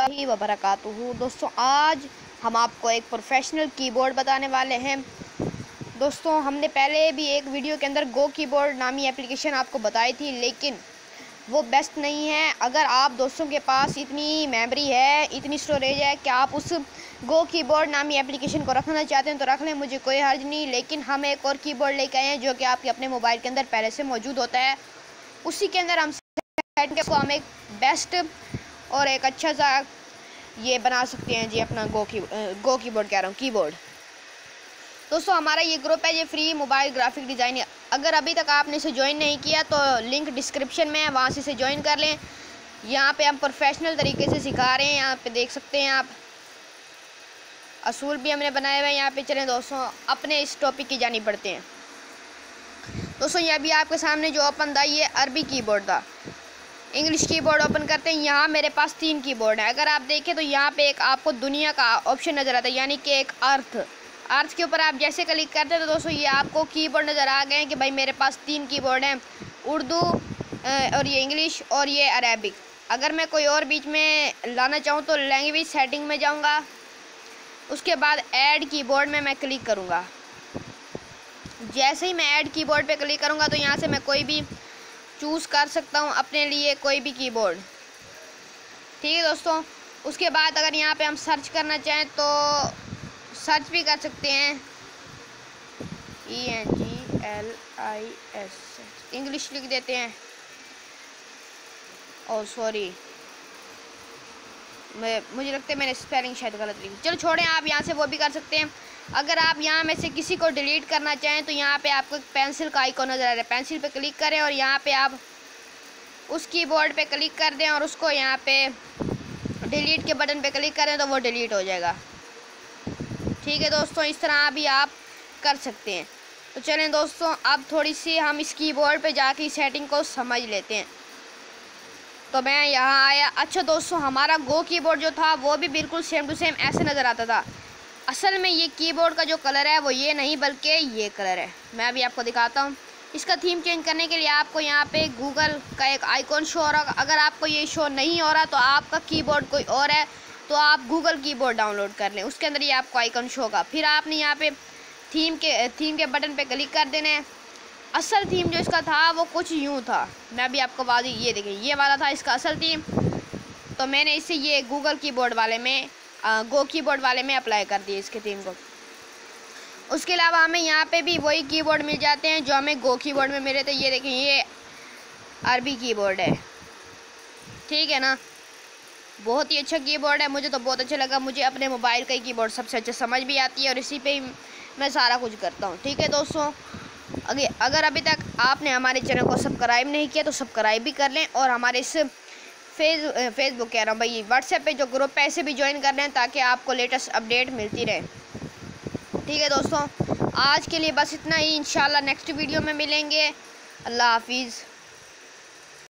वरहमतुल्लाहि वबरकातुहू। दोस्तों, आज हम आपको एक प्रोफेशनल कीबोर्ड बताने वाले हैं। दोस्तों, हमने पहले भी एक वीडियो के अंदर गो कीबोर्ड नामी एप्लीकेशन आपको बताई थी, लेकिन वो बेस्ट नहीं है। अगर आप दोस्तों के पास इतनी मेमोरी है, इतनी स्टोरेज है कि आप उस गो कीबोर्ड नामी एप्लीकेशन को रखना चाहते हैं तो रख लें, मुझे कोई हर्ज नहीं। लेकिन हम एक और कीबोर्ड लेके आए हैं जो कि आपके अपने मोबाइल के अंदर पहले से मौजूद होता है। उसी के अंदर हम एक बेस्ट और एक अच्छा सा ये बना सकते हैं जी, अपना गो कीबोर्ड कह रहा हूँ, कीबोर्ड। दोस्तों, हमारा ये ग्रुप है, ये फ्री मोबाइल ग्राफिक डिज़ाइन। अगर अभी तक आपने इसे ज्वाइन नहीं किया तो लिंक डिस्क्रिप्शन में है, वहाँ से इसे ज्वाइन कर लें। यहाँ पे हम प्रोफेशनल तरीके से सिखा रहे हैं, यहाँ पे देख सकते हैं आप। असूल भी हमने बनाए हुए हैं यहाँ पे। चलें दोस्तों, अपने इस टॉपिक की जानी पड़ते हैं। दोस्तों, ये अभी आपके सामने जो ओपन था, ये अरबी कीबोर्ड था। इंग्लिश कीबोर्ड ओपन करते हैं। यहाँ मेरे पास 3 कीबोर्ड है। अगर आप देखें तो यहाँ पे एक आपको दुनिया का ऑप्शन नज़र आता है, यानी कि एक अर्थ के ऊपर आप जैसे क्लिक करते हैं तो दोस्तों ये आपको कीबोर्ड नज़र आ गए हैं कि भाई मेरे पास 3 कीबोर्ड हैं, उर्दू और ये इंग्लिश और ये अरेबिक। अगर मैं कोई और बीच में लाना चाहूँ तो लैंग्वेज सेटिंग में जाऊँगा, उसके बाद ऐड कीबोर्ड में मैं क्लिक करूँगा। जैसे ही मैं ऐड कीबोर्ड पे क्लिक करूँगा तो यहाँ से मैं कोई भी चूज़ कर सकता हूँ अपने लिए, कोई भी कीबोर्ड। ठीक है दोस्तों, उसके बाद अगर यहाँ पे हम सर्च करना चाहें तो सर्च भी कर सकते हैं, ENGLIS, इंग्लिश लिख देते हैं। ओह सॉरी, मुझे लगता है मैंने स्पेलिंग शायद गलत लिखी। चलो छोड़ें, आप यहाँ से वो भी कर सकते हैं। अगर आप यहाँ में से किसी को डिलीट करना चाहें तो यहाँ पे आपको पेंसिल का आइकॉन नज़र आ रहा है, पेंसिल पे क्लिक करें और यहाँ पे आप उस कीबोर्ड पे क्लिक कर दें और उसको यहाँ पे डिलीट के बटन पे क्लिक करें तो वो डिलीट हो जाएगा। ठीक है दोस्तों, इस तरह भी आप कर सकते हैं। तो चलें दोस्तों, अब थोड़ी सी हम इस कीबोर्ड पे जाके सेटिंग को समझ लेते हैं। तो मैं यहाँ आया। अच्छा दोस्तों, हमारा गो कीबोर्ड जो था वो भी बिल्कुल सेम टू सेम ऐसे नज़र आता था। असल में ये कीबोर्ड का जो कलर है वो ये नहीं बल्कि ये कलर है। मैं अभी आपको दिखाता हूँ। इसका थीम चेंज करने के लिए आपको यहाँ पे गूगल का एक आइकॉन शो हो रहा। अगर आपको ये शो नहीं हो रहा तो आपका कीबोर्ड कोई और है तो आप गूगल कीबोर्ड डाउनलोड कर लें, उसके अंदर ये आपको आइकॉन शो होगा। फिर आपने यहाँ पे थीम के बटन पे क्लिक कर देना है। असल थीम जो इसका था वो कुछ यूँ था। मैं अभी आपको बात, ये देखें, ये वाला था इसका असल थीम। तो मैंने इसे ये गूगल कीबोर्ड वाले में, गो कीबोर्ड वाले में अप्लाई कर दिए इसके थीम को। उसके अलावा हमें यहाँ पे भी वही कीबोर्ड मिल जाते हैं जो हमें गो कीबोर्ड में मिले थे। ये देखें, ये अरबी कीबोर्ड है। ठीक है ना, बहुत ही अच्छा कीबोर्ड है, मुझे तो बहुत अच्छा लगा। मुझे अपने मोबाइल का ही कीबोर्ड सबसे अच्छा समझ भी आती है और इसी पे ही मैं सारा कुछ करता हूँ। ठीक है दोस्तों, अगर अभी तक आपने हमारे चैनल को सब्सक्राइब नहीं किया तो सब्सक्राइब भी कर लें और हमारे इस फेसबुक कह रहा हूँ भाई, व्हाट्सएप पे जो ग्रुप है इसे भी ज्वाइन कर लें ताकि आपको लेटेस्ट अपडेट मिलती रहे। ठीक है दोस्तों, आज के लिए बस इतना ही। इंशाल्लाह नेक्स्ट वीडियो में मिलेंगे। अल्लाह हाफिज़।